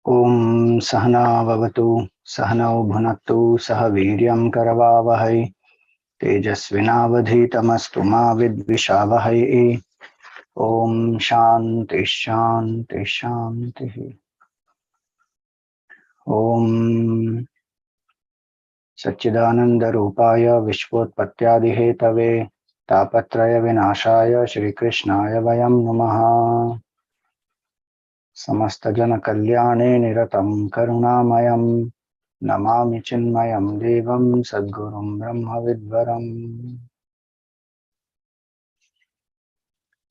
Om Sahana Vavatu Sahanau Bhunaktu Saha Viryam Karavavahai Tejasvinavadhitamastu ma Vidvishavahai. Om Shanti Shanti Shanti. Om Satchidananda Rupaya Vishvotpatyadihetave Tapatraya Vinashaya Shri Krishnaya Vayam Namaha. Samasta Jana Kalyane Niratam Karunamayam Namami Chinmayam Devam Sadgurum Brahma Vidvaram.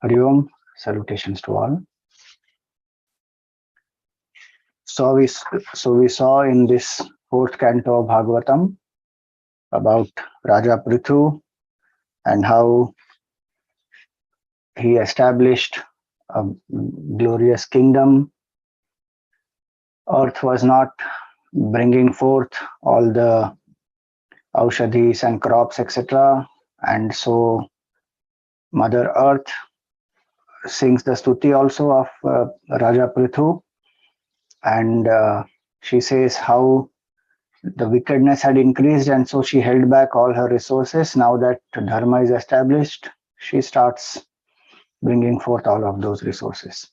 Hari Om, salutations to all. So we saw in this fourth canto of Bhagavatam about Raja Prthu and how he established a glorious kingdom. Earth was not bringing forth all the aushadhis and crops, etc. And so Mother Earth sings the stuti also of Raja Prthu, and she says how the wickedness had increased, and so she held back all her resources. Now that dharma is established, she starts bringing forth all of those resources.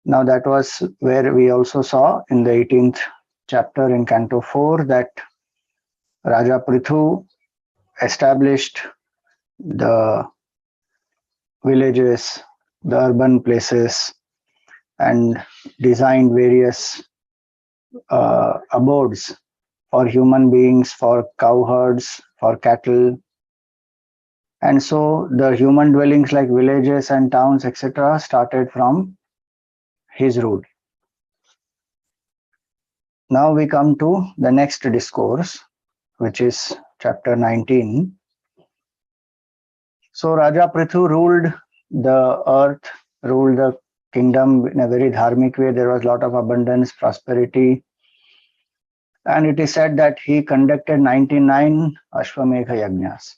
Now that was where we also saw in the 18th chapter in Canto 4 that Raja Prthu established the villages, the urban places, and designed various abodes for human beings, for cowherds, for cattle. And so the human dwellings like villages and towns, etc., started from his rule. Now we come to the next discourse, which is chapter 19. So Raja Prthu ruled the earth, ruled the kingdom in a very dharmic way. There was a lot of abundance, prosperity. And it is said that he conducted 99 Ashwamedha Yagnas.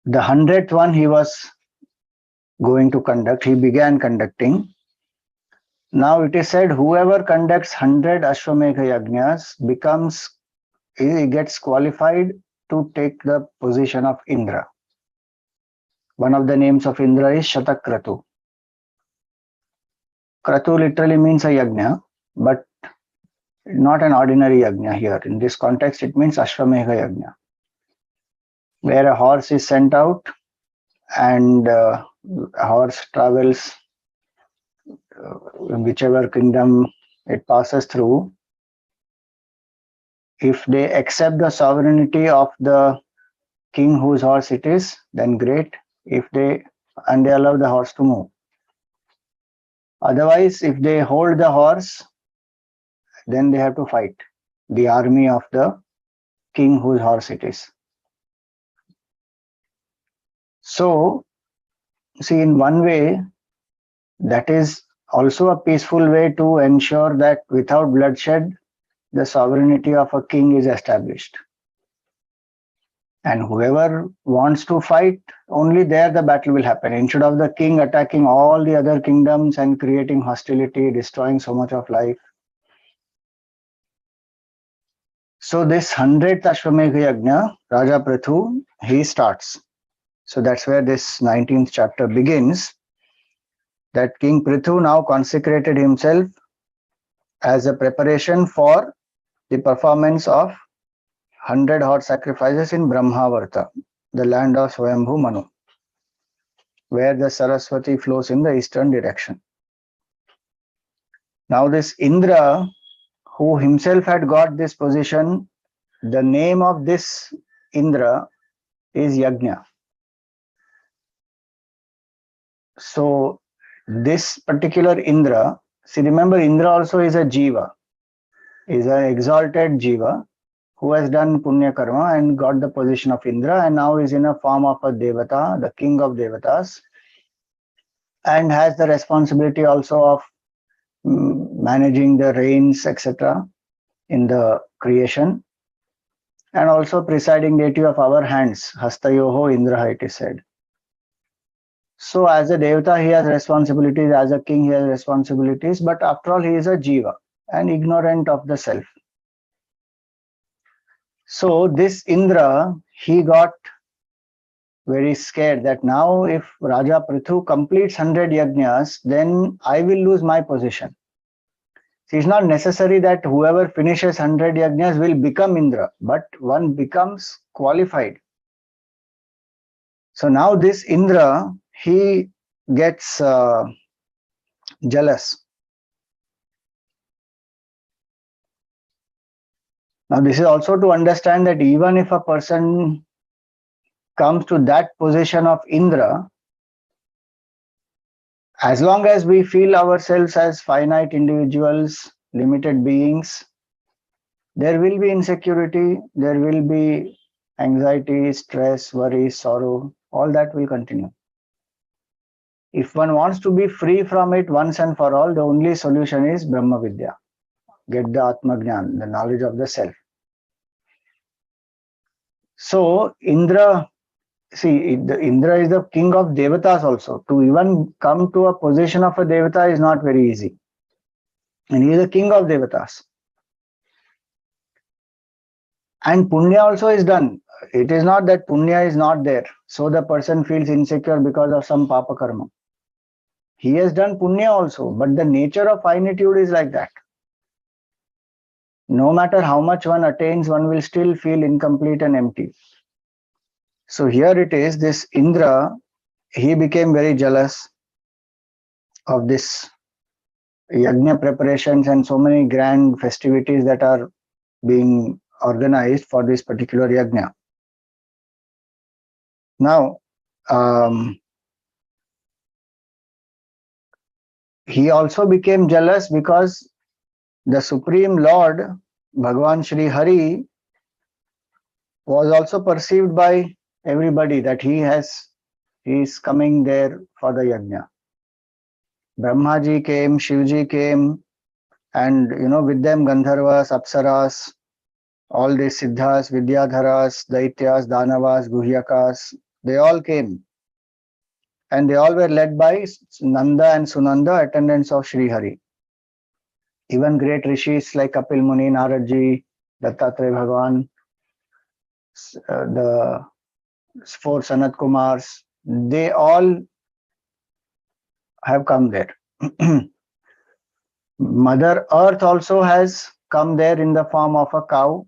The 100th one he was going to conduct, he began conducting. Now it is said whoever conducts 100 Ashwamedha Yagnas he gets qualified to take the position of Indra. One of the names of Indra is Kratu. Kratu literally means a yagna, but not an ordinary yagna here. In this context, it means Ashwamedha Yagna, where a horse is sent out and a horse travels whichever kingdom it passes through. If they accept the sovereignty of the king whose horse it is, then great. If they allow the horse to move. Otherwise, if they hold the horse, then they have to fight the army of the king whose horse it is. So, see, in one way, that is also a peaceful way to ensure that without bloodshed, the sovereignty of a king is established. And whoever wants to fight, only there the battle will happen. Instead of the king attacking all the other kingdoms and creating hostility, destroying so much of life. So this 100th Ashwamedha Yagna, Raja Prthu, he starts. So that's where this 19th chapter begins. That King Prthu now consecrated himself as a preparation for the performance of 100 horse sacrifices in Brahmavarta, the land of Swayambhu Manu, where the Saraswati flows in the eastern direction. Now this Indra, who himself had got this position, the name of this Indra is Yagna. So this particular Indra, see, remember Indra also is a Jiva, is an exalted Jiva who has done Punya Karma and got the position of Indra, and now is in a form of a Devata, the king of Devatas, and has the responsibility also of managing the rains, etc. in the creation, and also presiding deity of our hands, Hastayoho Indra, it is said. So as a devata, he has responsibilities. As a king, he has responsibilities. But after all, he is a jiva and ignorant of the self. So this Indra, he got very scared that now if Raja Prthu completes 100 yajnas, then I will lose my position. It's not necessary that whoever finishes 100 yajnas will become Indra, but one becomes qualified. So now this Indra, he gets jealous. Now this is also to understand that even if a person comes to that position of Indra, as long as we feel ourselves as finite individuals, limited beings, there will be insecurity, there will be anxiety, stress, worry, sorrow, all that will continue. If one wants to be free from it once and for all, the only solution is Brahma Vidya. Get the Atma Jnana, the knowledge of the self. So Indra, see, Indra is the king of devatas also. To even come to a position of a devata is not very easy. And he is the king of devatas. And punya also is done. It is not that punya is not there. So the person feels insecure because of some papa karma. He has done punya also, but the nature of finitude is like that. No matter how much one attains, one will still feel incomplete and empty. So here it is, this Indra, he became very jealous of this Yagna preparations and so many grand festivities that are being organized for this particular Yagna. Now, he also became jealous because the Supreme Lord, Bhagavan Shri Hari, was also perceived by everybody that he is coming there for the Yagna. Brahmaji came, Shivji came, and with them Gandharvas, Apsaras, all these Siddhas, Vidyadharas, Daityas, Danavas, Guhyakas, they all came. And they all were led by Nanda and Sunanda, attendants of Sri Hari. Even great rishis like Kapil Muni, Naradji, Dattatreya Bhagavan, the 4 Sanat Kumars, they all have come there. Mother Earth also has come there in the form of a cow,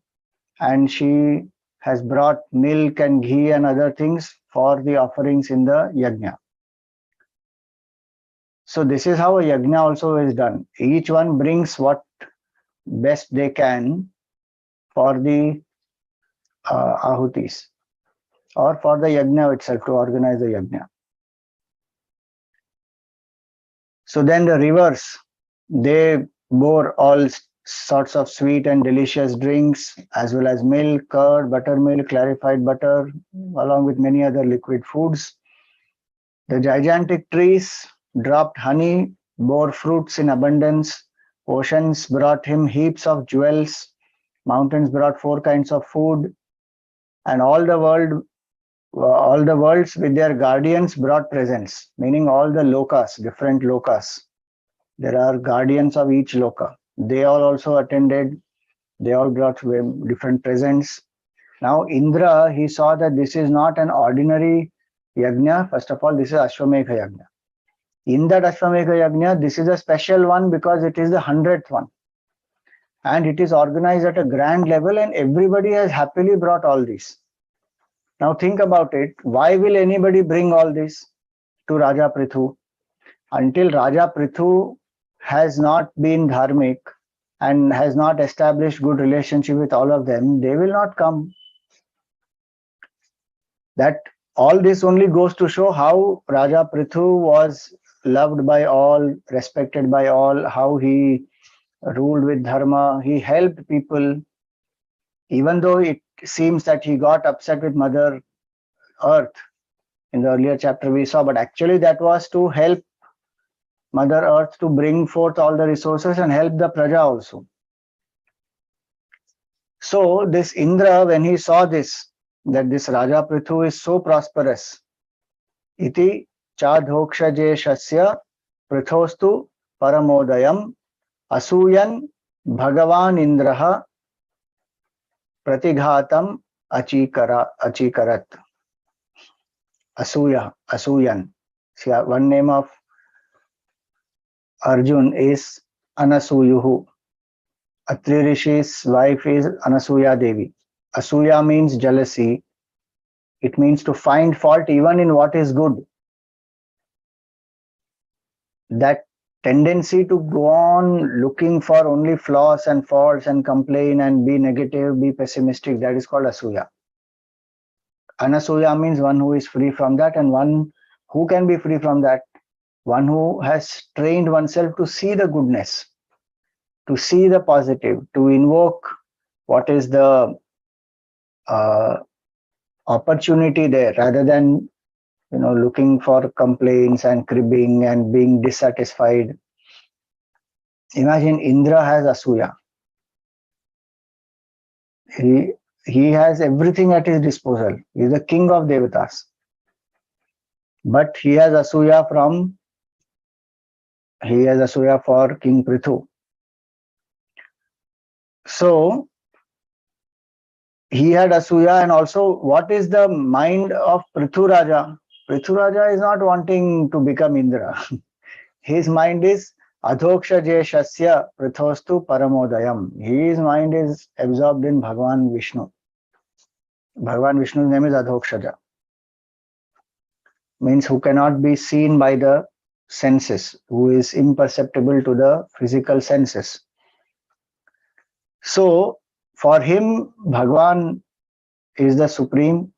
and she has brought milk and ghee and other things for the offerings in the Yagna. So this is how a Yagna also is done. Each one brings what best they can for the ahutis or for the Yagna itself, to organize the Yagna. So then the rivers, they bore all sorts of sweet and delicious drinks, as well as milk, curd, buttermilk, clarified butter, along with many other liquid foods. The gigantic trees dropped honey, bore fruits in abundance. Oceans brought him heaps of jewels. Mountains brought 4 kinds of food. And all the worlds with their guardians brought presents, meaning all the lokas, different lokas. There are guardians of each loka. They all also attended. They all brought different presents. Now Indra, he saw that this is not an ordinary yagna. First of all, this is Ashwamedha yagna. In that Ashwamedha yagna, this is a special one because it is the 100th one. And it is organized at a grand level, and everybody has happily brought all this. Now think about it. Why will anybody bring all this to Raja Prthu? Until Raja Prthu has not been dharmic and has not established good relationship with all of them, they will not come. That all this only goes to show how Raja Prthu was loved by all, respected by all, how he ruled with dharma. He helped people, even though it seems that he got upset with Mother Earth in the earlier chapter we saw, but actually that was to help Mother Earth to bring forth all the resources and help the Praja also. So this Indra, when he saw this, that this Raja Prthu is so prosperous, iti chadhokshajeshasya prithostu paramodayam asuyan bhagavan indraha pratighatam achikarat. Asuyan. See, one name of Arjun is Anasuyuhu. Atri Rishi's wife is Anasuya Devi. Asuya means jealousy. It means to find fault even in what is good. That tendency to go on looking for only flaws and faults and complain and be negative, be pessimistic, that is called Asuya. Anasuya means one who is free from that, and one who can be free from that. One who has trained oneself to see the goodness, to see the positive, to invoke what is the opportunity there, rather than looking for complaints and cribbing and being dissatisfied. Imagine Indra has Asuya. He has everything at his disposal. He is the king of Devatas. But he has Asuya for King Prthu. So he had Asuya, and also what is the mind of Prthu Raja? Prthu Raja is not wanting to become Indra. His mind is Adhokshajeshasya Prithostu Paramodayam. His mind is absorbed in Bhagavan Vishnu. Bhagavan Vishnu's name is Adhokshaja. Means who cannot be seen by the senses, who is imperceptible to the physical senses. So for him, Bhagavan is the supreme.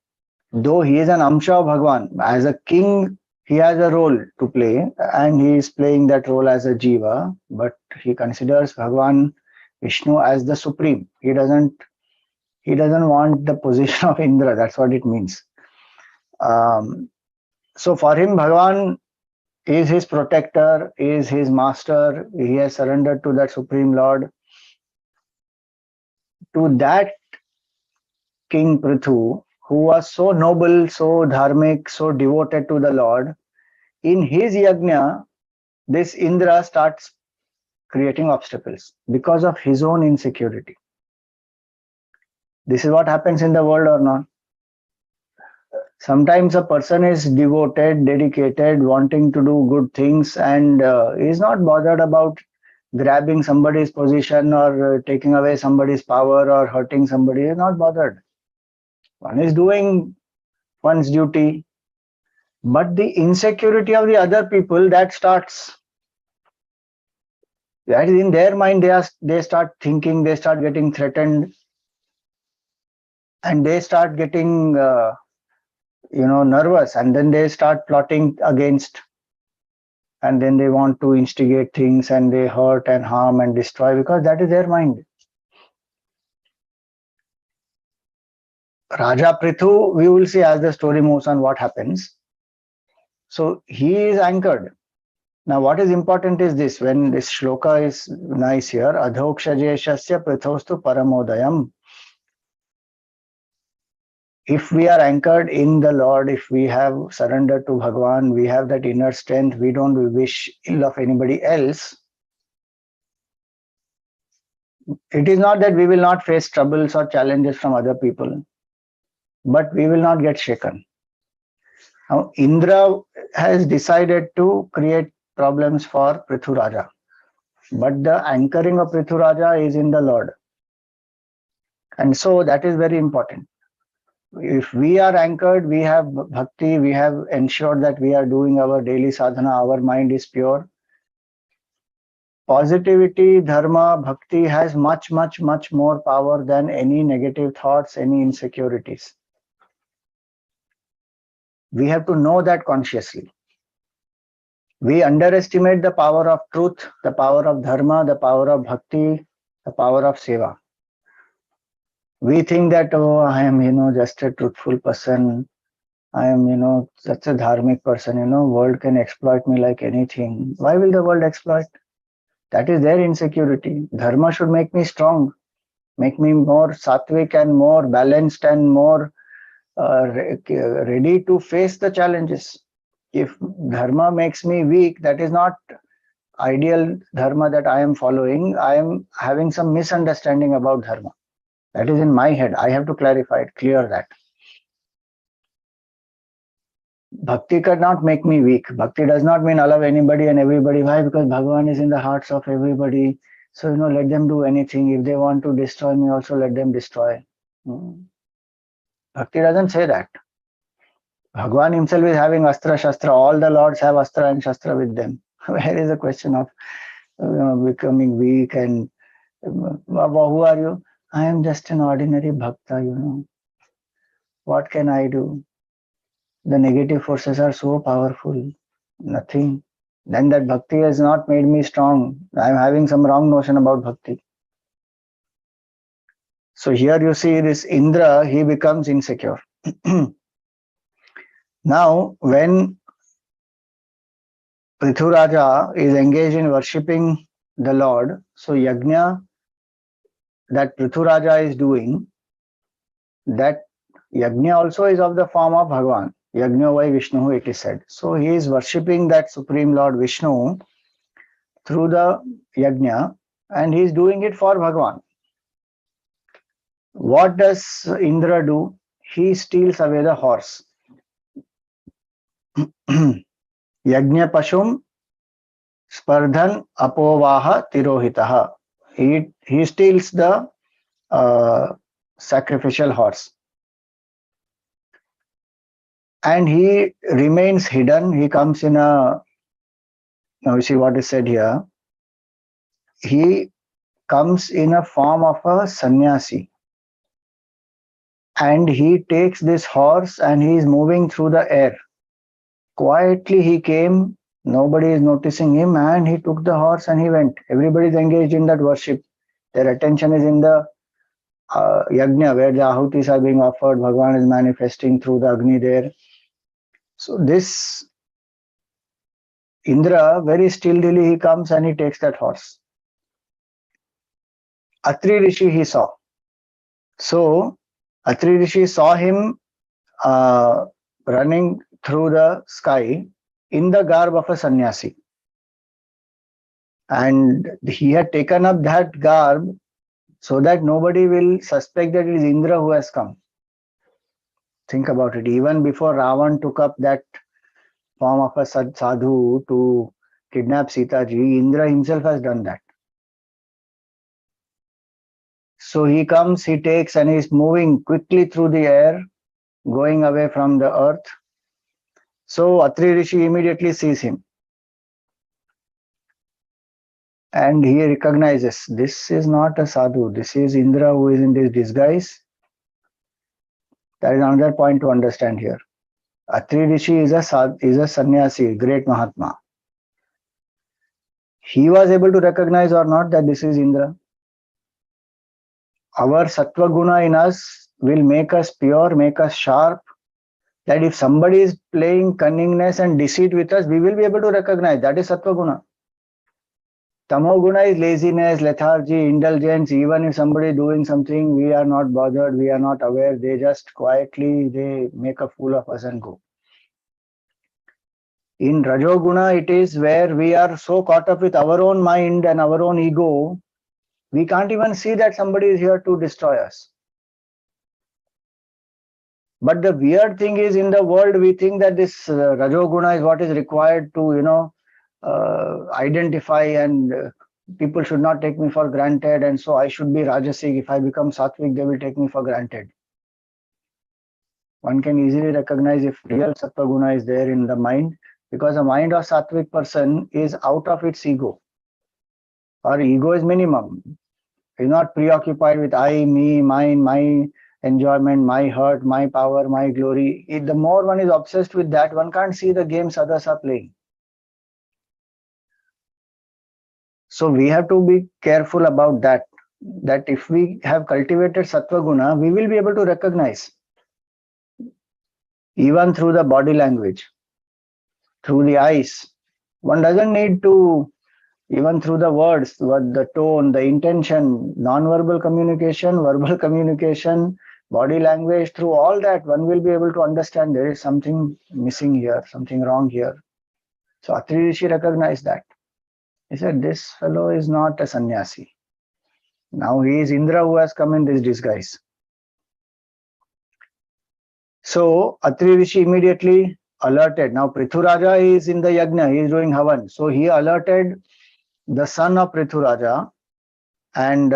Though he is an Amsha of Bhagavan, as a king, he has a role to play, and he is playing that role as a Jiva, but he considers Bhagavan Vishnu as the supreme. He doesn't want the position of Indra. That's what it means. So for him, Bhagavan is his protector, is his master. He has surrendered to that Supreme Lord. To that King Prthu, who was so noble, so dharmic, so devoted to the Lord, in his Yagna, this Indra starts creating obstacles because of his own insecurity. This is what happens in the world, or not? Sometimes a person is devoted, dedicated, wanting to do good things, and is not bothered about grabbing somebody's position or taking away somebody's power or hurting somebody. He is not bothered. One is doing one's duty, but the insecurity of the other people, that starts. That is in their mind. They start thinking, they start getting threatened, and they start getting nervous, and then they start plotting against, and then they want to instigate things, and they hurt and harm and destroy, because that is their mind. Raja Prthu, we will see as the story moves on what happens. So he is anchored. Now what is important is this, when this shloka is nice here, Adhokshajeshasya Prithostu Paramodayam. If we are anchored in the Lord, if we have surrendered to Bhagavan, we have that inner strength, we don't wish ill of anybody else. It is not that we will not face troubles or challenges from other people, but we will not get shaken. Now, Indra has decided to create problems for Prthu Raja, but the anchoring of Prthu Raja is in the Lord. And so that is very important. If we are anchored, we have bhakti, we have ensured that we are doing our daily sadhana, our mind is pure. Positivity, dharma, bhakti has much, much, much more power than any negative thoughts, any insecurities. We have to know that consciously. We underestimate the power of truth, the power of dharma, the power of bhakti, the power of seva. We think that, oh, I am, just a truthful person. I am, such a dharmic person, world can exploit me like anything. Why will the world exploit? That is their insecurity. Dharma should make me strong, make me more sattvic and more balanced and more ready to face the challenges. If dharma makes me weak, that is not ideal dharma that I am following. I am having some misunderstanding about dharma. That is in my head. I have to clarify it, clear that. Bhakti cannot make me weak. Bhakti does not mean I love anybody and everybody. Why? Because Bhagavan is in the hearts of everybody. So, let them do anything. If they want to destroy me, also let them destroy. Bhakti doesn't say that. Bhagavan himself is having Astra Shastra. All the lords have Astra and Shastra with them. Where is the question of becoming weak and who are you? I am just an ordinary bhakta, What can I do? The negative forces are so powerful. Nothing. Then that bhakti has not made me strong. I am having some wrong notion about bhakti. So here you see this Indra, he becomes insecure. Now, when Prthu Raja is engaged in worshipping the Lord, so Yagna that Prthu Raja is doing, that Yagna also is of the form of Bhagavan. Yagna vai Vishnu, it is said. So he is worshipping that Supreme Lord Vishnu through the Yagna, and he is doing it for Bhagavan. What does Indra do? He steals away the horse. Yagna Pashum Spardhan Apovaha Tirohitaha. He steals the sacrificial horse. And he remains hidden. He comes in now you see what is said here. He comes in a form of a sannyasi. And he takes this horse and he is moving through the air. Quietly he came, nobody is noticing him, and he took the horse and he went. Everybody is engaged in that worship. Their attention is in the yagna, where the ahutis are being offered. Bhagavan is manifesting through the Agni there. So this Indra, very stillily he comes and he takes that horse. Atri Rishi he saw. So Atri Rishi saw him running through the sky in the garb of a sannyasi. And he had taken up that garb so that nobody will suspect that it is Indra who has come. Think about it. Even before Ravan took up that form of a sadhu to kidnap Sita ji, Indra himself has done that. So he comes, he takes, and he is moving quickly through the air, going away from the earth. So Atri Rishi immediately sees him. And he recognizes, this is not a sadhu, this is Indra who is in this disguise. That is another point to understand here. Atri Rishi is a sannyasi, great Mahatma. He was able to recognize or not that this is Indra. Our sattva guna in us will make us pure, make us sharp, that if somebody is playing cunningness and deceit with us, we will be able to recognize that is sattva guna. Tamo guna is laziness, lethargy, indulgence. Even if somebody is doing something, we are not bothered, we are not aware. They just quietly, they make a fool of us and go. In Rajoguna, it is where we are so caught up with our own mind and our own ego, we can't even see that somebody is here to destroy us. But the weird thing is, in the world, we think that this Rajoguna is what is required to, identify, and people should not take me for granted, and so I should be Rajasic. If I become Sattvic, they will take me for granted. One can easily recognize if real Sattva Guna is there in the mind, because the mind of Sattvic person is out of its ego. Our ego is minimum. Is not preoccupied with I, me, mine, my enjoyment, my hurt, my power, my glory. The more one is obsessed with that, one can't see the games others are playing. So we have to be careful about that. That if we have cultivated Sattva Guna, we will be able to recognize, even through the body language, through the eyes. One doesn't need to, even through the words, what the tone, the intention, non-verbal communication, verbal communication, body language, through all that, one will be able to understand there is something missing here, something wrong here. So Atri Rishi recognized that. He said, this fellow is not a sannyasi. Now he is Indra who has come in this disguise. So Atri Rishi immediately alerted. Now Prthu Raja is in the Yagna, he is doing Havan. So he alerted the son of Prthu Raja, and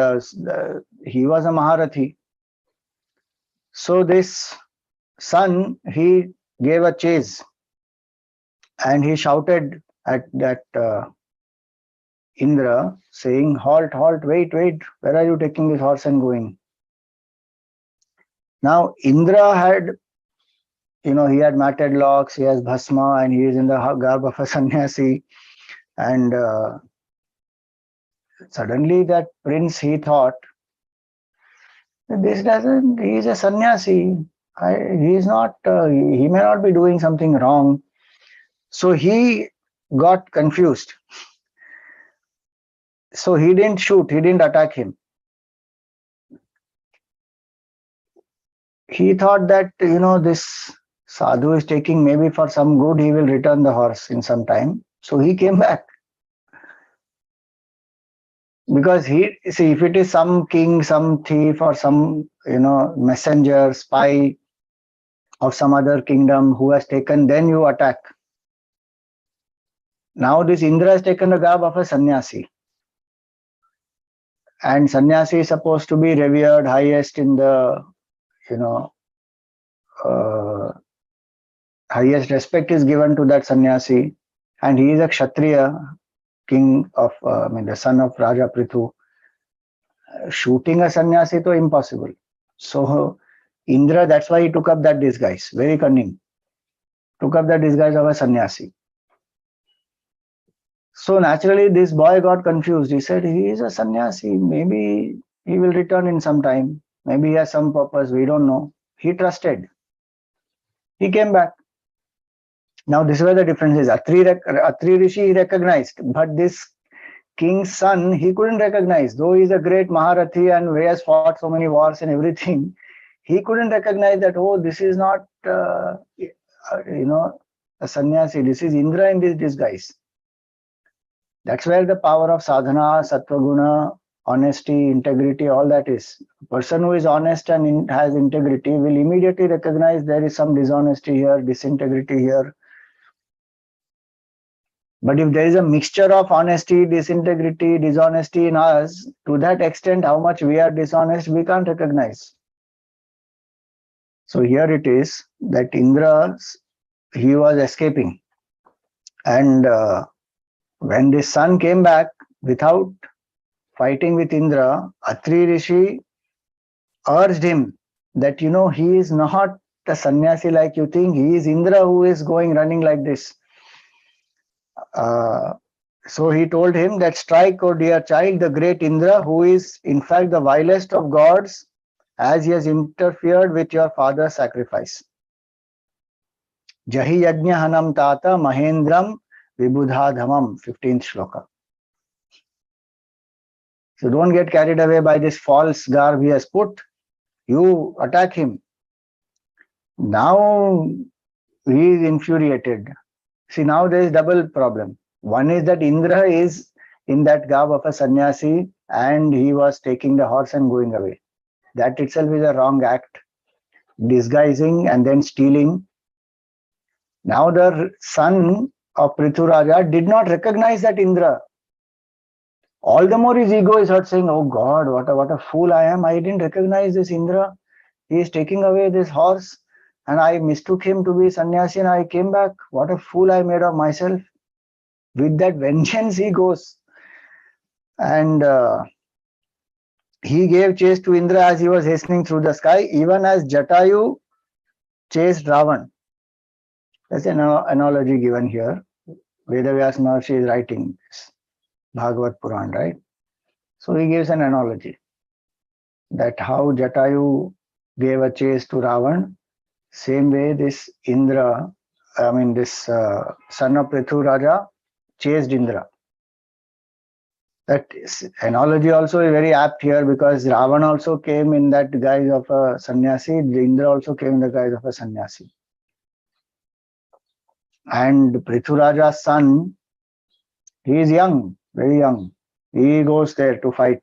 he was a Maharathi. So this son, he gave a chase and he shouted at that Indra, saying, halt, halt, wait, wait, where are you taking this horse and going? Now Indra had, he had matted locks, he has bhasma, and he is in the garb of a sannyasi. And suddenly that prince, he thought, this doesn't, he is a sannyasi. He is not, he may not be doing something wrong. So he got confused. So he didn't shoot, he didn't attack him. He thought that, this sadhu is taking maybe for some good, he will return the horse in some time. So he came back. Because if it is some king, some thief, or some, messenger, spy of some other kingdom who has taken, then you attack. Now this Indra has taken the garb of a sannyasi. And sannyasi is supposed to be revered, highest in the, highest respect is given to that sannyasi. And he is a Kshatriya, king of, the son of Raja Prthu. Shooting a sannyasi is impossible. So Indra, that's why he took up that disguise, very cunning. Took up the disguise of a sannyasi. So naturally this boy got confused. He said, he is a sannyasi, maybe he will return in some time. Maybe he has some purpose, we don't know. He trusted. He came back. Now this is where the difference is. Atri Rishi recognized, but this king's son, he couldn't recognize. Though he is a great Maharathi and he has fought so many wars and everything, he couldn't recognize that, oh, this is not, a sannyasi. This is Indra in this disguise. That's where the power of sadhana, sattva-guna, honesty, integrity, all that is. A person who is honest and has integrity will immediately recognize there is some dishonesty here, disintegrity here. But if there is a mixture of honesty, disintegrity, dishonesty in us, to that extent how much we are dishonest, we can't recognize. So here it is that Indra, he was escaping. And when the son came back without fighting with Indra, Atri Rishi urged him that, he is not a sannyasi like you think. He is Indra who is running like this. So he told him that, strike, O dear child, the great Indra, who is in fact the vilest of gods, as he has interfered with your father's sacrifice. Jahi yajna hanam tata mahendram vibudha 15th shloka. So don't get carried away by this false garb he has put. You attack him. Now he is infuriated. See, now there is double problem. One is that Indra is in that garb of a sannyasi and he was taking the horse and going away. That itself is a wrong act. Disguising and then stealing. Now the son of Prthu Raja did not recognize that Indra. All the more his ego is hurt, saying, oh God, what a fool I am. I didn't recognize this Indra. He is taking away this horse and I mistook him to be sannyasi and I came back. What a fool I made of myself. With that vengeance he goes. And he gave chase to Indra as he was hastening through the sky, even as Jatayu chased Ravan. That's an analogy given here. Vedavyas Maharshi is writing this Bhagavad Puran, right? So he gives an analogy that how Jatayu gave a chase to Ravan, same way this Indra, this son of Prthu Raja chased Indra. That analogy also is very apt here, because Ravan also came in that guise of a sannyasi, Indra also came in the guise of a sannyasi. And Prthu Raja's son, he is young, very young. He goes there to fight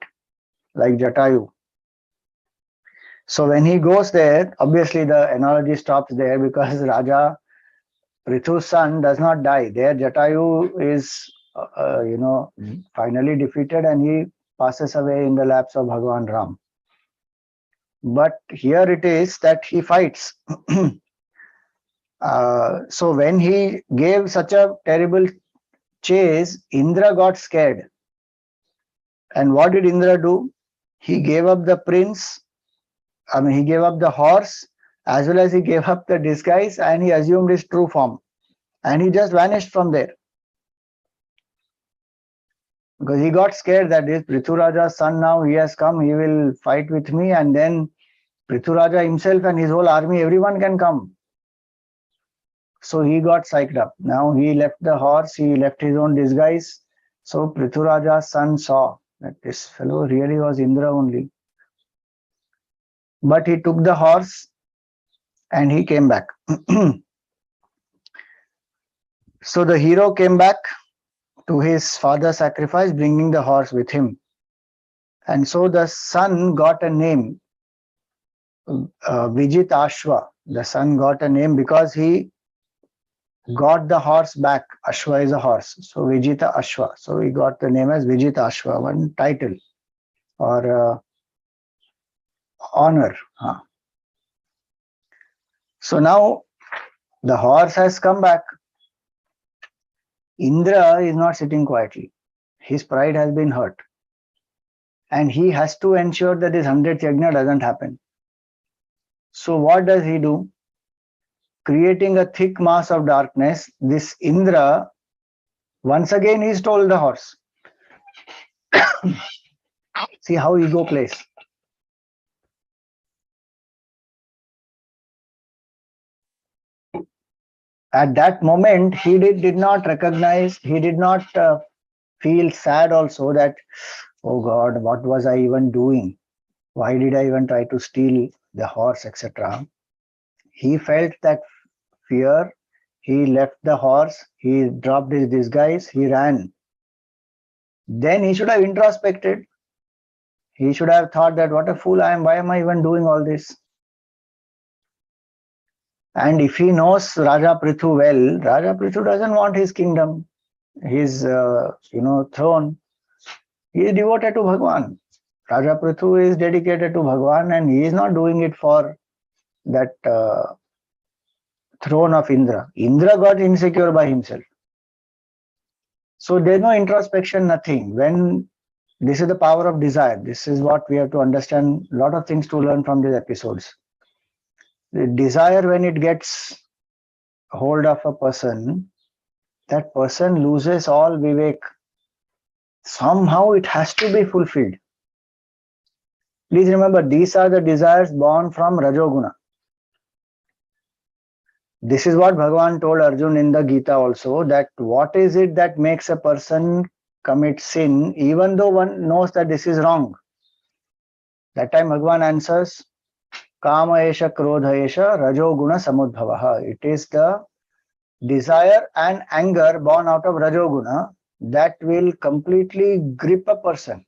like Jatayu. So when he goes there, obviously the analogy stops there, because Raja Prithu's son does not die. There Jatayu is, finally defeated, and he passes away in the laps of Bhagavan Ram. But here it is that he fights. So when he gave such a terrible chase, Indra got scared. And what did Indra do? He gave up the prince, he gave up the horse, as well as he gave up the disguise, and he assumed his true form. And he just vanished from there. Because he got scared that this Prthu Raja's son, now he has come, he will fight with me, and then Prthu Raja himself and his whole army, everyone can come. So he got psyched up. Now he left the horse, he left his own disguise. So Prthu Raja's son saw that this fellow really was Indra only. But he took the horse and he came back. So the hero came back to his father's sacrifice, bringing the horse with him. And so the son got a name, Vijit Ashwa. The son got a name because he got the horse back. Ashwa is a horse. So Vijita Ashwa. So he got the name as Vijit Ashwa, one title or honor. So now the horse has come back. Indra is not sitting quietly. His pride has been hurt. And he has to ensure that this 100th Yagna doesn't happen. So what does he do? Creating a thick mass of darkness, this Indra, once again he stole the horse. See how ego plays. At that moment, he did not recognize, he did not feel sad also that, oh God, what was I even doing? Why did I even try to steal the horse, etc.? He felt that fear. He left the horse, he dropped his disguise, he ran. Then he should have introspected. He should have thought that what a fool I am, why am I even doing all this? And if he knows Raja Prthu well, Raja Prthu doesn't want his kingdom, his throne. He is devoted to Bhagwan. Raja Prthu is dedicated to Bhagwan, and he is not doing it for that throne of Indra. Indra got insecure by himself. So there's no introspection, nothing. When this is the power of desire, this is what we have to understand. A lot of things to learn from these episodes. The desire, when it gets hold of a person, that person loses all vivek. Somehow it has to be fulfilled. Please remember, these are the desires born from Rajoguna. This is what Bhagavan told Arjun in the Gita also, that what is it that makes a person commit sin, even though one knows that this is wrong? That time Bhagavan answers, Kama esha krodha esha rajoguna samudbhavaha. It is the desire and anger born out of Rajoguna that will completely grip a person.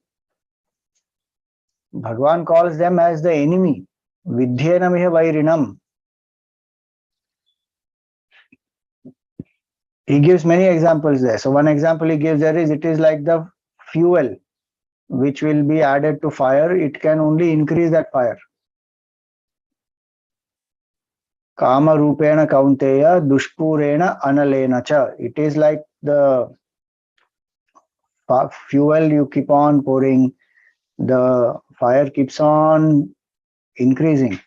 Bhagavan calls them as the enemy. Vidhyena miha vairinam. He gives many examples there. So one example he gives there is, it is like the fuel which will be added to fire. It can only increase that fire. Kama rupena kaunteya dushpurena analena cha. It is like the fuel you keep on pouring. The fire keeps on increasing.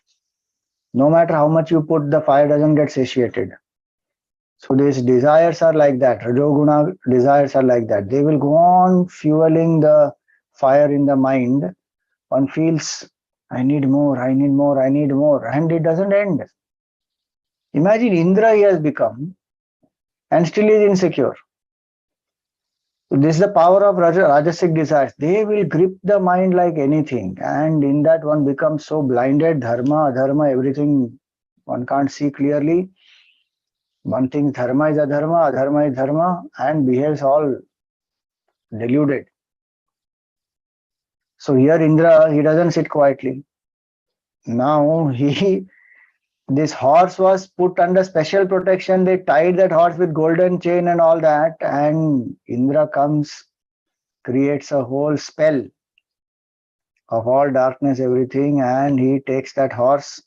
No matter how much you put, the fire doesn't get satiated. So these desires are like that. Rajoguna desires are like that. They will go on fueling the fire in the mind. One feels, I need more, I need more, I need more. And it doesn't end. Imagine Indra he has become and still is insecure. So this is the power of Rajasic desires. They will grip the mind like anything. And in that one becomes so blinded, dharma, adharma, everything one can't see clearly. One thinks dharma is adharma, adharma is dharma, and behaves all deluded. So here Indra, he doesn't sit quietly. Now this horse was put under special protection. They tied that horse with golden chain and all that. And Indra comes, creates a whole spell of all darkness, everything, and he takes that horse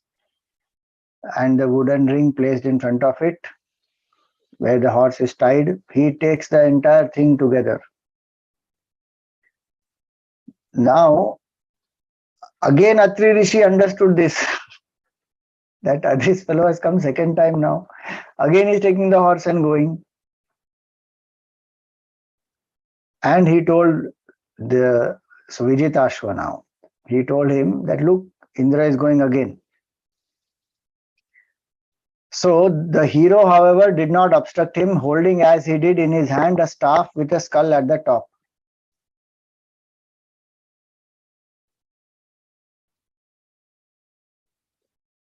and the wooden ring placed in front of it, where the horse is tied. He takes the entire thing together. Now, again, Atri Rishi understood this. That this fellow has come second time now. Again, he's taking the horse and going. And he told the Vijitashva now. He told him that, look, Indra is going again. So the hero, however, did not obstruct him, holding as he did in his hand a staff with a skull at the top.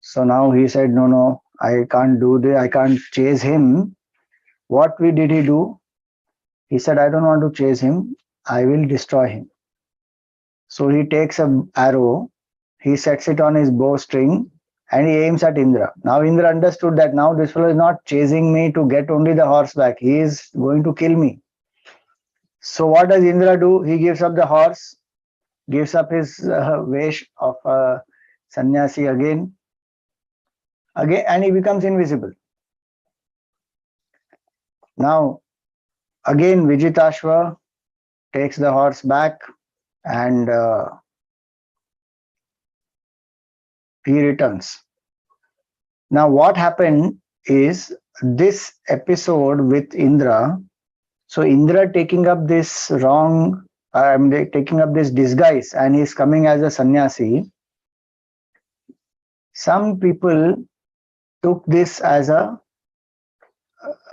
So now he said, no, I can't do this, I can't chase him. What did he do? He said, I don't want to chase him, I will destroy him. So he takes an arrow, he sets it on his bowstring, and he aims at Indra. Now Indra understood that now this fellow is not chasing me to get only the horse back, he is going to kill me. So what does Indra do? He gives up the horse, gives up his vesh of a sannyasi again, and he becomes invisible. Now, again, Vijitashva takes the horse back and he returns. Now, what happened is this episode with Indra. So, Indra taking up this taking up this disguise, and he's coming as a sannyasi. Some people took this as a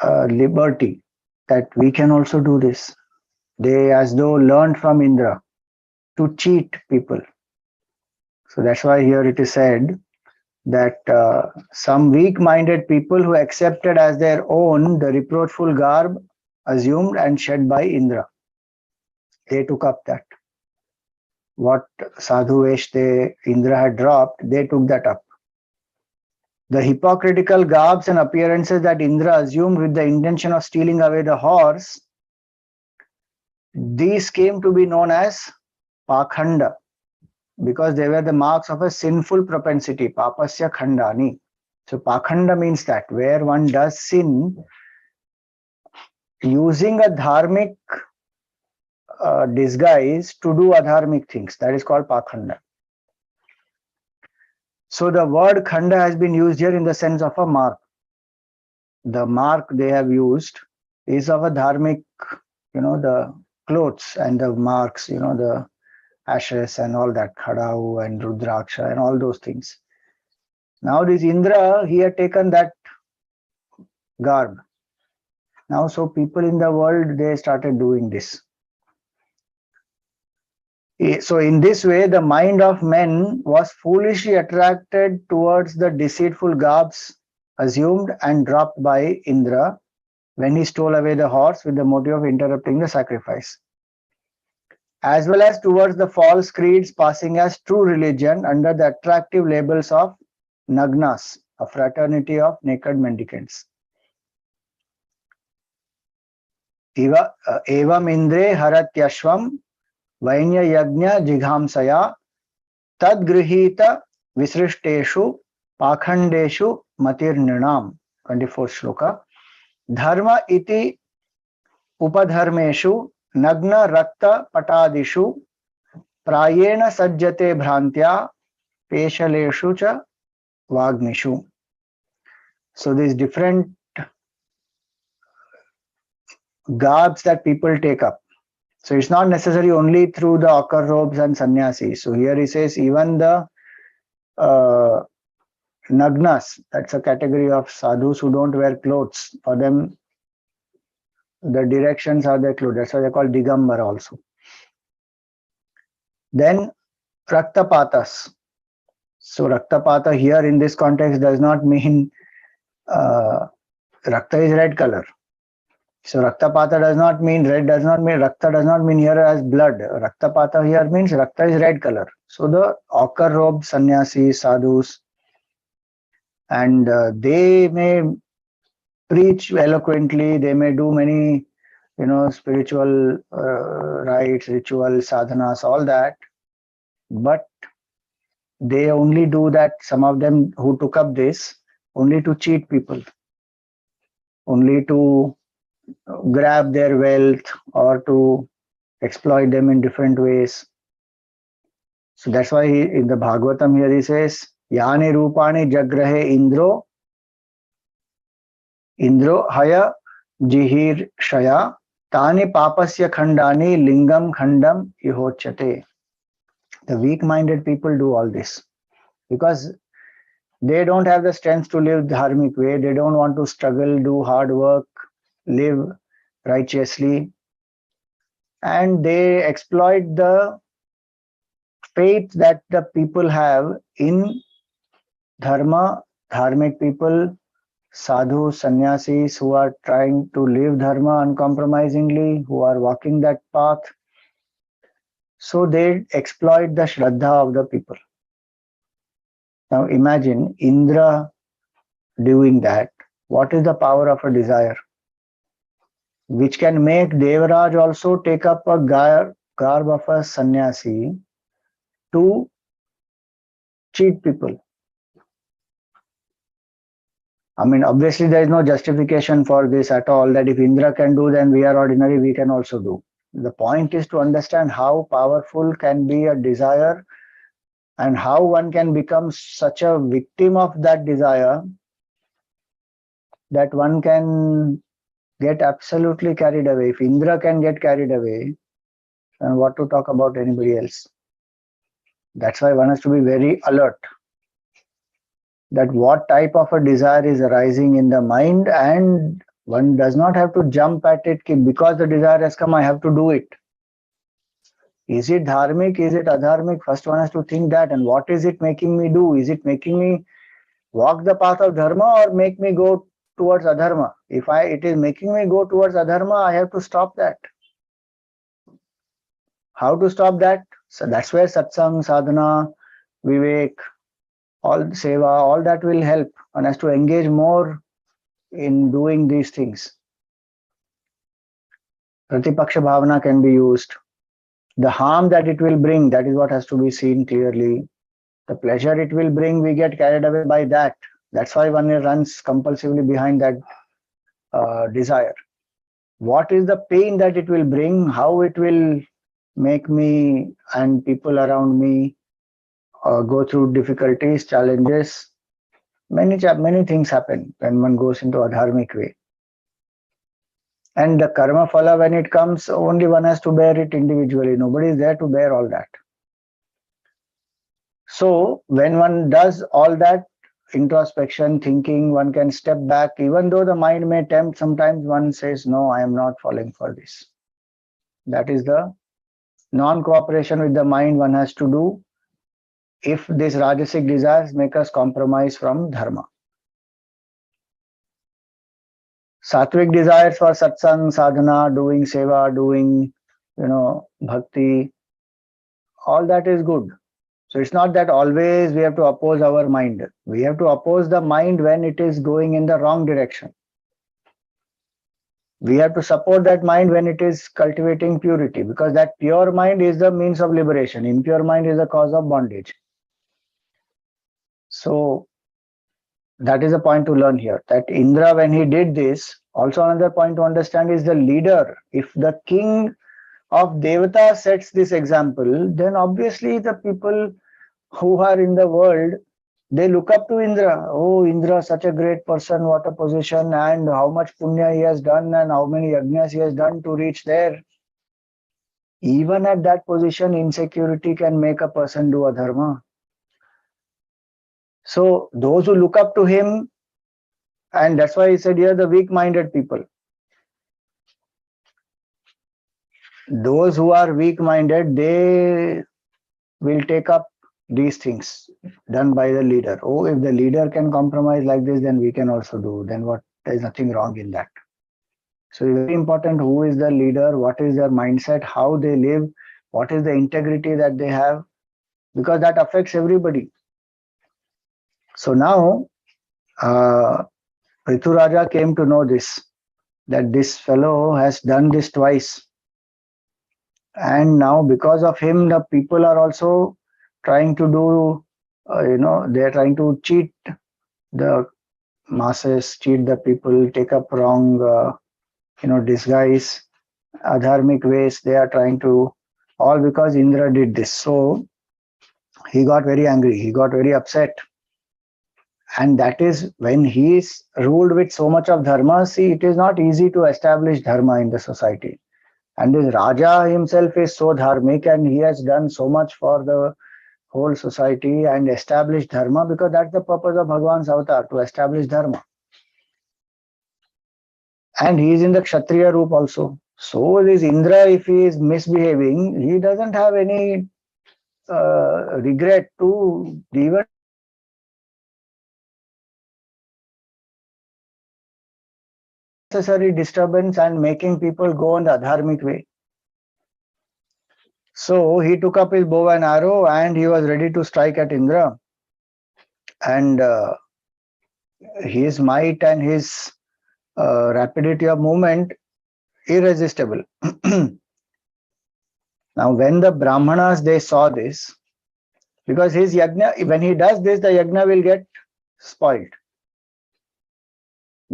liberty, that we can also do this. They as though learned from Indra to cheat people. So that's why here it is said that some weak-minded people who accepted as their own the reproachful garb assumed and shed by Indra, they took up that. What sadhu vesh Indra had dropped, they took that up. The hypocritical garbs and appearances that Indra assumed with the intention of stealing away the horse, these came to be known as pakhanda, because they were the marks of a sinful propensity, papasya khandani. So pakhanda means that where one does sin using a dharmic disguise to do adharmic things, that is called pakhanda. So the word khanda has been used here in the sense of a mark. The mark they have used is of a dharmic, the clothes and the marks, the ashes and all that, khadau and rudraksha and all those things. Now this Indra, he had taken that garb. Now, so people in the world, they started doing this. So in this way, the mind of men was foolishly attracted towards the deceitful garbs assumed and dropped by Indra when he stole away the horse with the motive of interrupting the sacrifice, as well as towards the false creeds passing as true religion under the attractive labels of Nagnas, a fraternity of naked mendicants. Evam Indre haratyashvam Vainya Yagna jighamsaya tadgrihita visrishteshu pakhandeshu matirninam. 24th shloka. Dharma iti upadharmeshu nagna rakta patadishu prayena sajjate bhrantya peshaleshu cha vagmishu. So these different garbs that people take up. So it's not necessarily only through the ochre robes and sannyasis. So here he says even the nagnas, that's a category of sadhus who don't wear clothes. For them, The directions are their clue. That's why they're called Digambar also. Then Raktapatas. So Raktapata here in this context does not mean Rakta is red color. So Raktapata does not mean red, does not mean Rakta does not mean here as blood. Raktapata here means Rakta is red color. So the ochre robed sannyasi, sadhus, and they may preach eloquently, they may do many, spiritual rites, rituals, sadhanas, all that, but they only do that, some of them who took up this, only to cheat people, only to grab their wealth or to exploit them in different ways. So that's why in the Bhagavatam here he says, Yani Rupani Jagrahe Indro Haya Jihir Shaya Tani Papasya Khandani Lingam Khandam Ihochyate. The weak-minded people do all this because they don't have the strength to live the dharmic way. They don't want to struggle, do hard work, live righteously, and they exploit the faith that the people have in dharma, dharmic people, sadhus, sannyasis who are trying to live dharma uncompromisingly, who are walking that path. So they exploit the shraddha of the people. Now imagine Indra doing that. What is the power of a desire? Which can make Devaraj also take up a garb of a sannyasi to cheat people. I mean, obviously there is no justification for this at all, that if Indra can do, then we are ordinary, we can also do. The point is to understand how powerful can be a desire and how one can become such a victim of that desire that one can get absolutely carried away. If Indra can get carried away, then what to talk about anybody else? That's why one has to be very alert that what type of a desire is arising in the mind, and one does not have to jump at it because the desire has come, I have to do it. Is it dharmic? Is it adharmic? First one has to think that, and what is it making me do? Is it making me walk the path of dharma or make me go towards adharma? If it is making me go towards adharma, I have to stop that. How to stop that? So that's where satsang, sadhana, vivek, all seva, all that will help. One has to engage more in doing these things. Pratipaksha bhavana can be used. The harm that it will bring, that is what has to be seen clearly. The pleasure it will bring, we get carried away by that. That's why one runs compulsively behind that desire. What is the pain that it will bring? How it will make me and people around me go through difficulties, challenges. Many things happen when one goes into a dharmic way. And the karma phala, when it comes, only one has to bear it individually. Nobody is there to bear all that. So when one does all that introspection, thinking, one can step back. Even though the mind may tempt, sometimes one says, no, I am not falling for this. That is the non-cooperation with the mind one has to do if these rajasic desires make us compromise from dharma. Sattvic desires for satsang, sadhana, doing seva, doing, bhakti, all that is good. So it's not that always we have to oppose our mind. We have to oppose the mind when it is going in the wrong direction. We have to support that mind when it is cultivating purity, because that pure mind is the means of liberation. Impure mind is the cause of bondage. So that is a point to learn here, that Indra, when he did this, also another point to understand is the leader. If the king of Devata sets this example, then obviously the people who are in the world, they look up to Indra. Oh, Indra, such a great person, what a position, and how much punya he has done and how many yagnas he has done to reach there. Even at that position, insecurity can make a person do adharma. So those who look up to him, and that's why he said here the weak-minded people. Those who are weak-minded, they will take up these things done by the leader. Oh, if the leader can compromise like this, then we can also do. Then what? There's nothing wrong in that. So it's very important who is the leader, what is their mindset, how they live, what is the integrity that they have, because that affects everybody. So now Prthu Raja came to know this, that this fellow has done this twice. And now because of him, the people are also trying to do, they're trying to cheat the masses, cheat the people, take up wrong, disguise, adharmic ways. They are trying to, all because Indra did this. So he got very angry, he got very upset. And that is when he is ruled with so much of dharma. See, it is not easy to establish dharma in the society. And this Raja himself is so dharmic and he has done so much for the whole society and establish dharma, because that's the purpose of Bhagwan's avatar, to establish dharma. And he is in the Kshatriya roop also. So this Indra, if he is misbehaving, he doesn't have any regret to even necessary disturbance and making people go on the adharmic way. So he took up his bow and arrow and he was ready to strike at Indra. And his might and his rapidity of movement, irresistible. Now, when the Brahmanas, they saw this, because his Yagna, when he does this, the Yagna will get spoiled.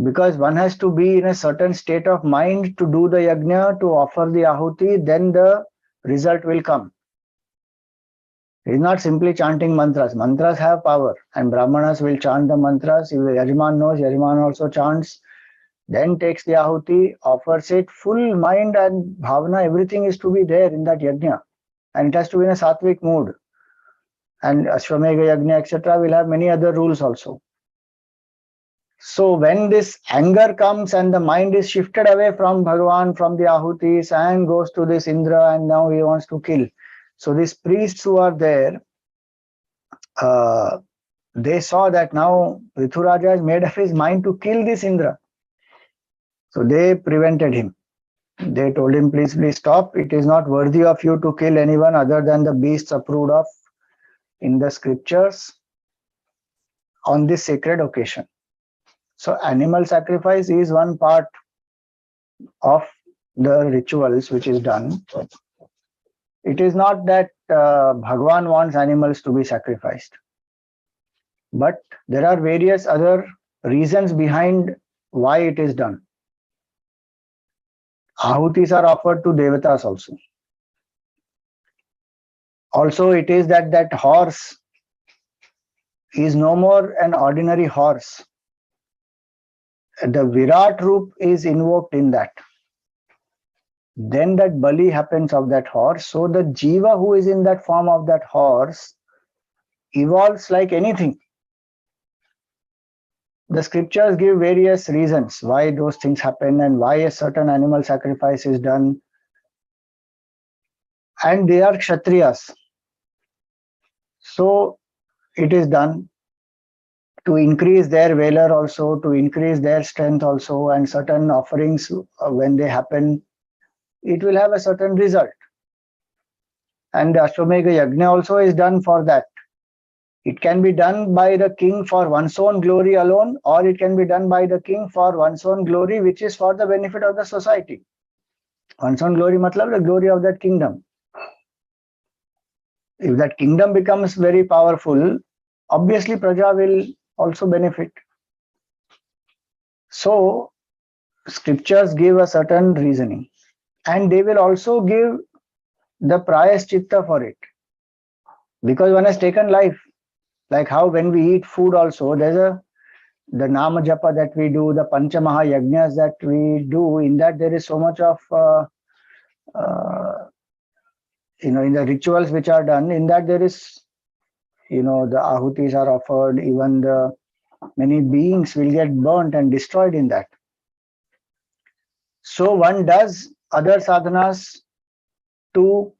Because one has to be in a certain state of mind to do the Yagna, to offer the Ahuti, then the result will come. It's not simply chanting mantras. Mantras have power, and Brahmanas will chant the mantras. If the Yajman knows, Yajman also chants, then takes the Ahuti, offers it, full mind and bhavana, everything is to be there in that Yajna. And it has to be in a sattvic mood. And Ashwamedha Yagna, etc., will have many other rules also. So when this anger comes and the mind is shifted away from Bhagavan, from the Ahutis, and goes to this Indra, and now he wants to kill. So these priests who are there, they saw that now Prthu Raja has made up his mind to kill this Indra. So they prevented him. They told him, please stop. It is not worthy of you to kill anyone other than the beasts approved of in the scriptures on this sacred occasion. So animal sacrifice is one part of the rituals which is done. It is not that Bhagwan wants animals to be sacrificed, but there are various other reasons behind why it is done. Ahutis are offered to devatas also. Also, it is that horse is no more an ordinary horse. The Virat Roop is invoked in that. Then that Bali happens of that horse. So the Jiva who is in that form of that horse evolves like anything. The scriptures give various reasons why those things happen and why a certain animal sacrifice is done. And they are Kshatriyas. So it is done to increase their valor also, to increase their strength also, and certain offerings, when they happen, it will have a certain result. And the Ashwamedha Yagna also is done for that. It can be done by the king for one's own glory alone, or it can be done by the king for one's own glory, which is for the benefit of the society. One's own glory, matlab the glory of that kingdom. If that kingdom becomes very powerful, obviously Praja will also benefit. So scriptures give a certain reasoning, and they will also give the prayaschitta for it, because one has taken life. Like how when we eat food also, there's the Nama Japa that we do, the Pancha Maha Yagnas that we do, in that there is so much of in the rituals which are done, in that there is, the ahutis are offered, even the many beings will get burnt and destroyed in that. So one does other sadhanas to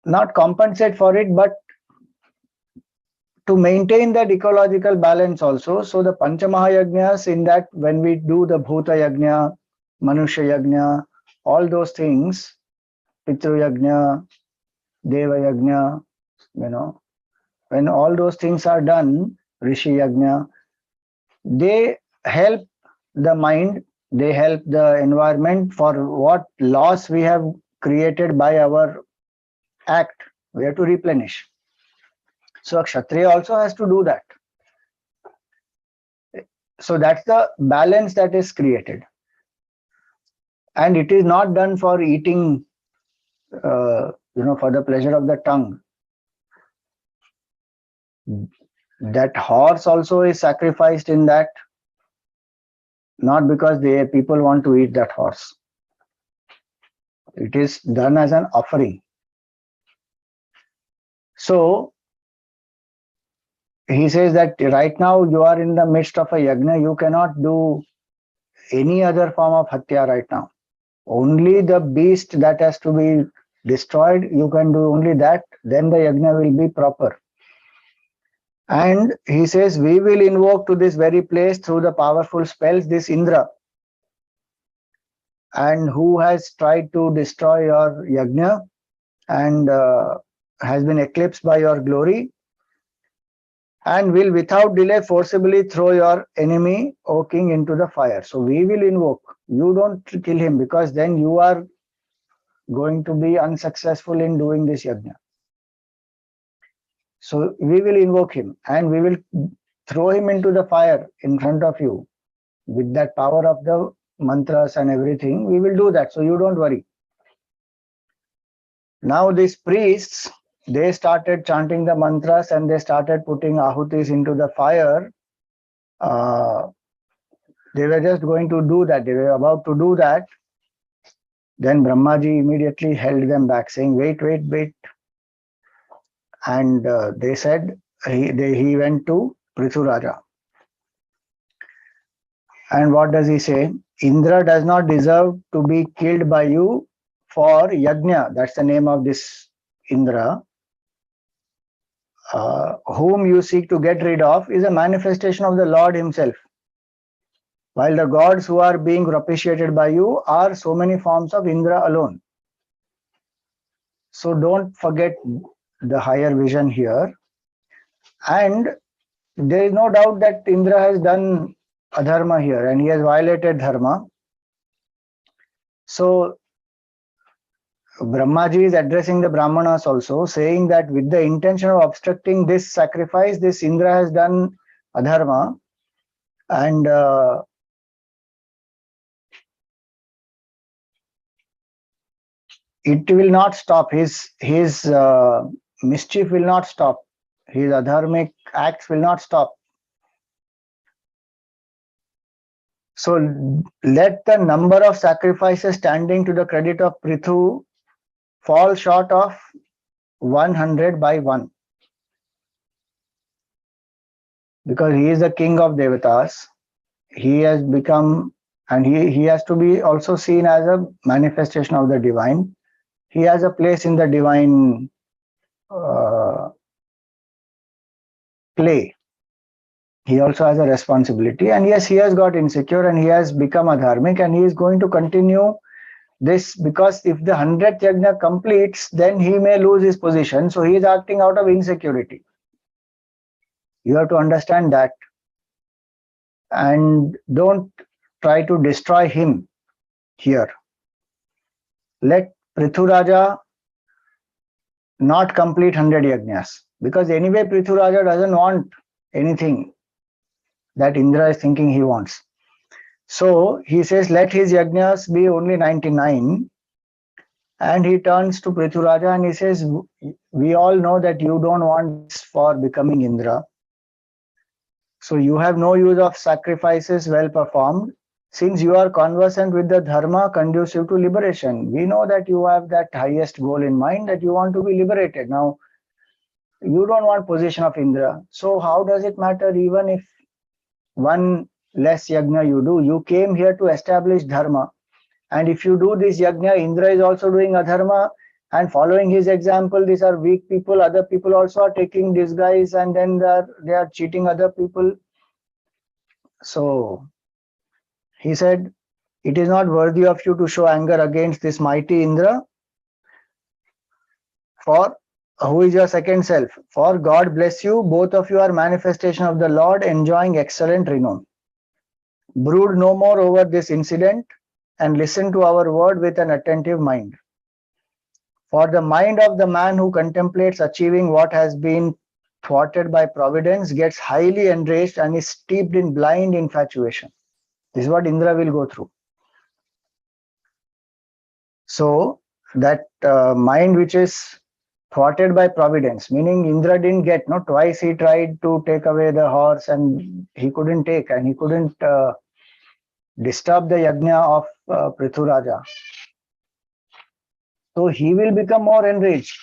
not compensate for it, but to maintain that ecological balance also. So the Panchamahayagnas, in that when we do the Bhuta Yagna, Manusha Yagna, all those things, Pitru Yagna, Deva Yagna, when all those things are done, Rishi Yagna, they help the mind, they help the environment for what loss we have created by our act. We have to replenish. So a Kshatriya also has to do that. So that's the balance that is created. And it is not done for eating, for the pleasure of the tongue. That horse also is sacrificed in that, not because people want to eat that horse. It is done as an offering. So he says that right now you are in the midst of a yagna, you cannot do any other form of hatya right now. Only the beast that has to be destroyed, you can do only that, then the yagna will be proper. And he says, we will invoke to this very place through the powerful spells this Indra, and who has tried to destroy your yagna and has been eclipsed by your glory, and will without delay forcibly throw your enemy, O king, into the fire. So we will invoke. You don't kill him, because then you are going to be unsuccessful in doing this yagna. So we will invoke him and we will throw him into the fire in front of you. With that power of the mantras and everything, we will do that. So you don't worry. Now these priests, they started chanting the mantras and they started putting ahutis into the fire. They were just going to do that. They were about to do that. Then Brahmaji immediately held them back, saying, wait. And they said, he went to Prthu Raja. And what does he say? Indra does not deserve to be killed by you for Yagna. That's the name of this Indra. Whom you seek to get rid of is a manifestation of the Lord himself. While the gods who are being propitiated by you are so many forms of Indra alone. So don't forget the higher vision here. And there is no doubt that Indra has done adharma here and he has violated dharma. So Brahmaji is addressing the Brahmanas also, saying that with the intention of obstructing this sacrifice, this Indra has done adharma, and it will not stop. His mischief will not stop. His adharmic acts will not stop. So let the number of sacrifices standing to the credit of Prthu fall short of 100 by 1. Because he is the king of devatas. He has become, and he has to be also seen as a manifestation of the divine. He has a place in the divine play. He also has a responsibility, and yes, he has got insecure and he has become adharmic, and he is going to continue this, because if the 100th yagna completes, then he may lose his position. So he is acting out of insecurity. You have to understand that, and don't try to destroy him here. Let Prthu Raja not complete 100 yagnas, because anyway Prthu Raja doesn't want anything that Indra is thinking he wants. So he says, let his yagnas be only 99. And he turns to Prthu Raja and he says, we all know that you don't want this for becoming Indra. So you have no use of sacrifices well performed, since you are conversant with the dharma conducive to liberation. We know that you have that highest goal in mind, that you want to be liberated. Now, you don't want position of Indra. So how does it matter even if one less yagna you do? You came here to establish dharma. And if you do this yajna, Indra is also doing adharma and following his example. These are weak people. Other people also are taking disguise and then they are cheating other people. So he said, it is not worthy of you to show anger against this mighty Indra. For who is your second self? For God bless you, both of you are manifestation of the Lord, enjoying excellent renown. Brood no more over this incident and listen to our word with an attentive mind. For the mind of the man who contemplates achieving what has been thwarted by providence gets highly enraged and is steeped in blind infatuation. This is what Indra will go through. So that mind which is thwarted by providence, meaning Indra didn't get, no, twice he tried to take away the horse and he couldn't take, and he couldn't disturb the yajna of Prthu Raja. So he will become more enraged,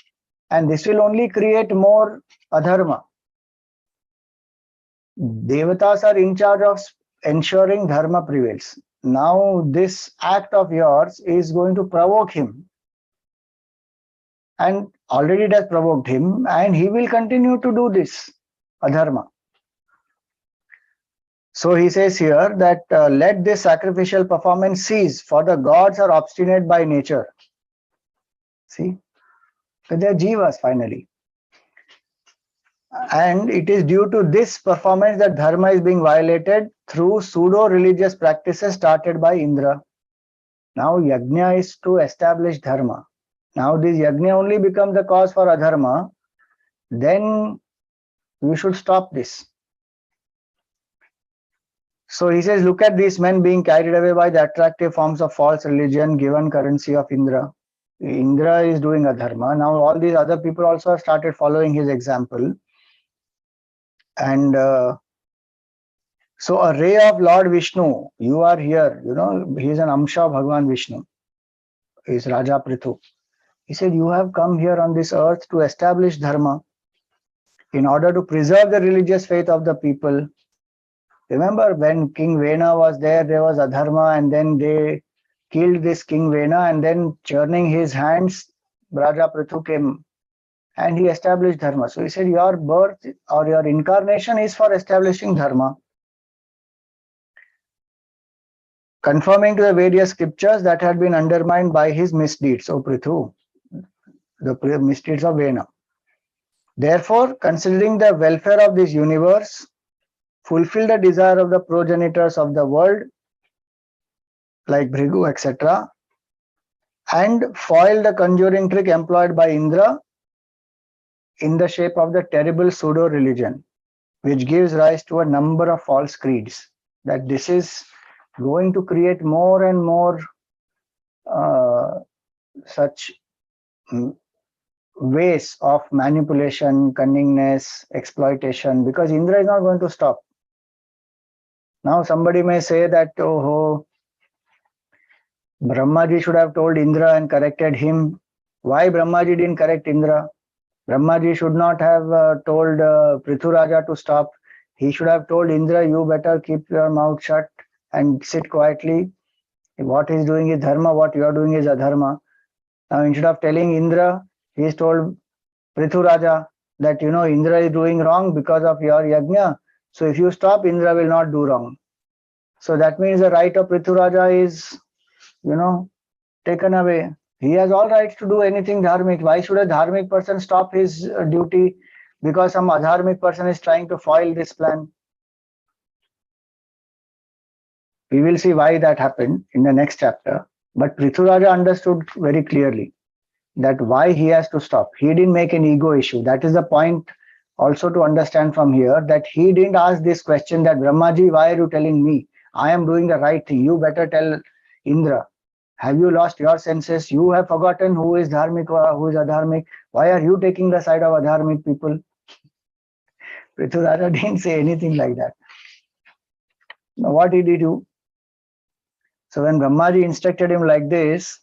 and this will only create more adharma. Devatas are in charge of ensuring dharma prevails. Now this act of yours is going to provoke him, and already it has provoked him, and he will continue to do this adharma. So he says here that let this sacrificial performance cease, for the gods are obstinate by nature. See, so they are jivas finally. And it is due to this performance that dharma is being violated through pseudo-religious practices started by Indra. Now yajna is to establish dharma. Now this yajna only becomes the cause for adharma. Then we should stop this. So he says, look at these men being carried away by the attractive forms of false religion given currency of Indra. Indra is doing adharma. Now all these other people also have started following his example. And so a ray of Lord Vishnu, you are here, he is an Amsha of Bhagavan Vishnu, is Raja Prthu. He said, you have come here on this earth to establish dharma in order to preserve the religious faith of the people. Remember when King Vena was there was adharma, and then they killed this King Vena, and then churning his hands, Raja Prthu came and he established dharma. So he said, your birth or your incarnation is for establishing dharma, confirming to the various scriptures that had been undermined by his misdeeds, O Prthu, the misdeeds of Vena. Therefore, considering the welfare of this universe, fulfill the desire of the progenitors of the world, like Bhrigu, etc., and foil the conjuring trick employed by Indra in the shape of the terrible pseudo-religion, which gives rise to a number of false creeds. That this is going to create more and more such ways of manipulation, cunningness, exploitation, because Indra is not going to stop. Now somebody may say that, oh, Brahmaji should have told Indra and corrected him. Why Brahmaji didn't correct Indra? Brahmaji should not have told Prthu Raja to stop. He should have told Indra, you better keep your mouth shut and sit quietly. What he's doing is dharma, what you are doing is adharma. Now instead of telling Indra, he is told Prthu Raja that, Indra is doing wrong because of your yajna. So if you stop, Indra will not do wrong. So that means the right of Prthu Raja is, taken away. He has all rights to do anything dharmic. Why should a dharmic person stop his duty because some adharmic person is trying to foil this plan? We will see why that happened in the next chapter. But Prthu Raja understood very clearly that why he has to stop. He didn't make an ego issue. That is the point also to understand from here, that he didn't ask this question that, Brahmaji, why are you telling me? I am doing the right thing. You better tell Indra. Have you lost your senses? You have forgotten who is dharmic or who is adharmic. Why are you taking the side of adharmic people? Prthu Raja didn't say anything like that. Now what did he do? So when Brahmaji instructed him like this,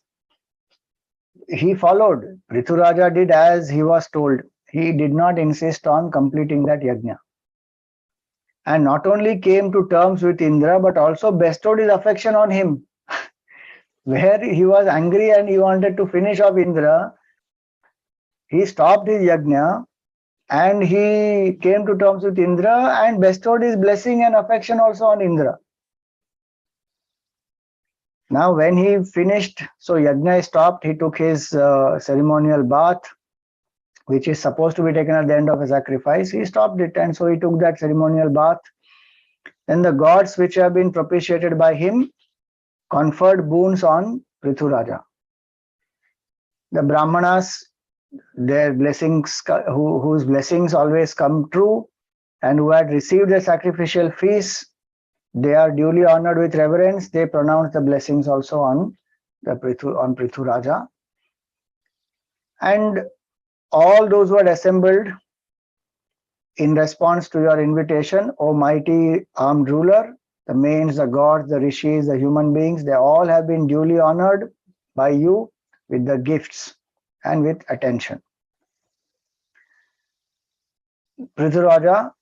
he followed. Prthu Raja did as he was told. He did not insist on completing that yajna. And not only came to terms with Indra, but also bestowed his affection on him. where he was angry and he wanted to finish off Indra, he stopped his yajna and he came to terms with Indra and bestowed his blessing and affection also on Indra. Now when he finished, so yajna stopped, he took his ceremonial bath, which is supposed to be taken at the end of a sacrifice. He stopped it, and so he took that ceremonial bath. Then the gods which have been propitiated by him conferred boons on Prthu Raja. The Brahmanas, their blessings, whose blessings always come true, and who had received the sacrificial feast, they are duly honored with reverence. They pronounce the blessings also on Prthu Raja. And all those who had assembled in response to your invitation, O mighty armed ruler, the mains, the gods, the rishis, the human beings, they all have been duly honored by you with the gifts and with attention. Prthu Raja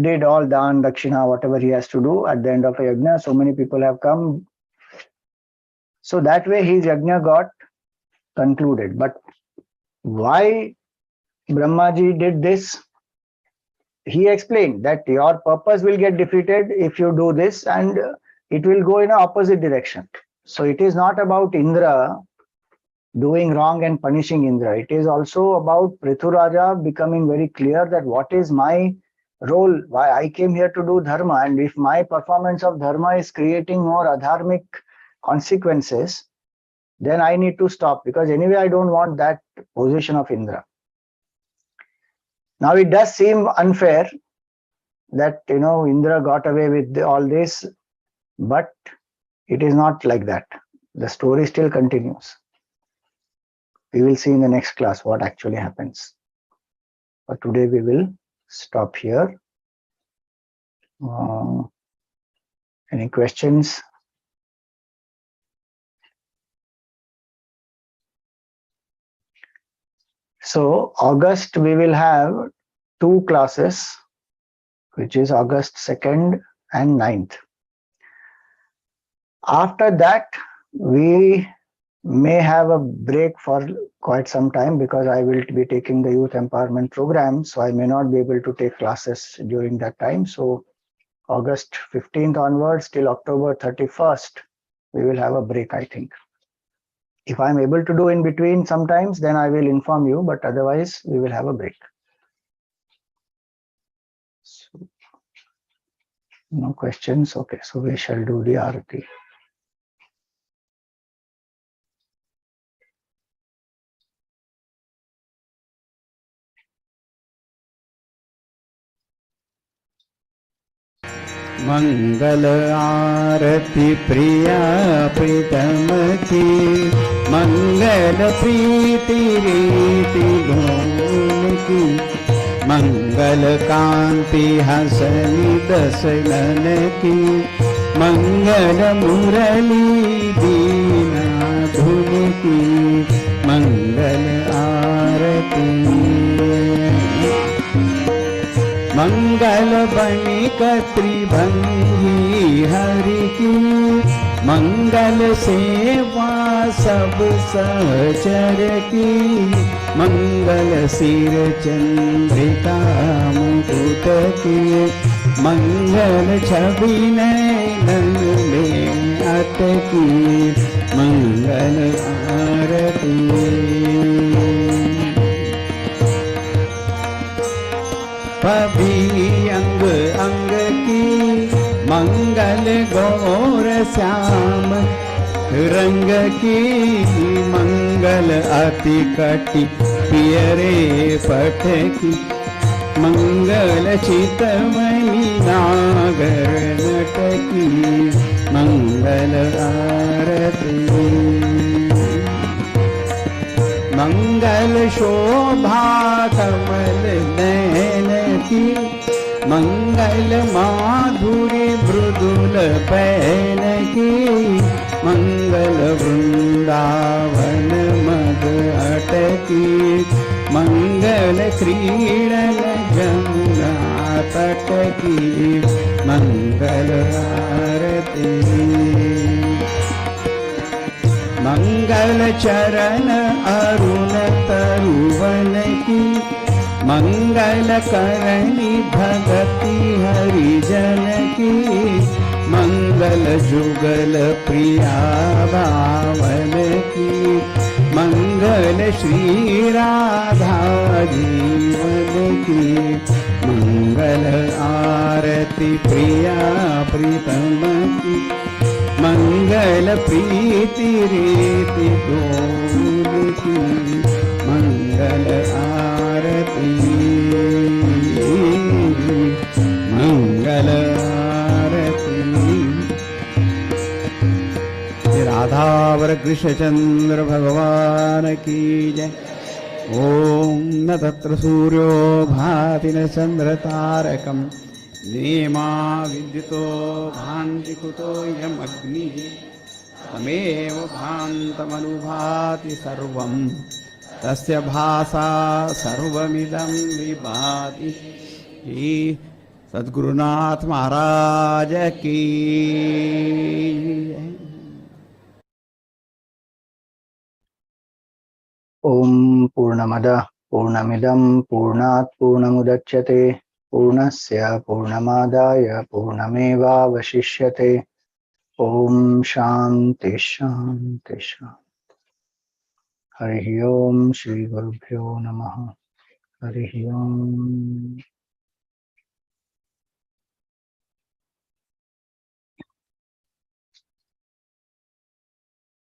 did all dan, dakshina, whatever he has to do at the end of a yajna. So many people have come. So that way his yajna got concluded. But why Brahmaji did this? He explained that your purpose will get defeated if you do this, and it will go in an opposite direction. So it is not about Indra doing wrong and punishing Indra. It is also about Prthu Raja becoming very clear that what is my role, why I came here to do dharma, and if my performance of dharma is creating more adharmic consequences, then I need to stop, because anyway I don't want that position of Indra. Now it does seem unfair that Indra got away with all this, but it is not like that. The story still continues. We will see in the next class what actually happens. But today we will stop here. Any questions? So August we will have 2 classes, which is August 2nd and 9th. After that, we may have a break for quite some time, because I will be taking the youth empowerment program, so I may not be able to take classes during that time. So August 15th onwards till October 31st, we will have a break, I think. If I'm able to do in between sometimes, then I will inform you, but otherwise we will have a break. So, no questions? Okay, so we shall do the Arati. मंगल आरती प्रिया प्रीतम की, मंगल प्रीति रीति धूम की, मंगल कांति हसनी दसनन की, मंगल मुरली दीना धुन की, मंगल आरती। मंगल बणिक त्रिभंगी हरि की, मंगल सेवा सब सहचर की, मंगल सिर चंद्रिका मुकुट की, मंगल छवि नयन में अटकी, मंगल आरती। पभी अंग अंग की, मंगल गौर श्याम रंग की, मंगल अति कटि पियरे पट की, मंगल चितमणि नागर नट की, मंगल आरती। मंगल शोभा कमल नयन की, मंगल माधुरी मृदुल पैन की, मंगल वृंदावन मद अटकी, मंगल क्रीडन जमुना तट की, मंगल आरती। मंगल चरण अरुण तरुवन की, मंगल करणी भगति हरिजन की, मंगल जुगल प्रिया भावन की, मंगल श्री राधा जीवन की, मंगल आरती प्रिया प्रीतम की, मंगल प्रीति रीति डोल की, मंगल आरती मंगल आरती। राधावर कृष्णचंद्र भगवान की जय। ओम न तत्र सूर्यो भाति न चंद्र तारकम, नेमा विद्युतो भान्ति कुतोऽयमग्निः, तमेव भान्तमनुभाति सर्वं, तस्य भासा सर्वमिदं विभाति। सद्गुरुनाथ महाराज की। ओम पूर्णमदः पूर्णमिदं पूर्णात् पूर्णमुदच्यते, पूर्णस्य पूर्णमादाय पूर्णमेवावशिष्यते। ओम शांति शांति शांति। हरि ओम श्री गुरुभ्यो नमः। हरि ओम।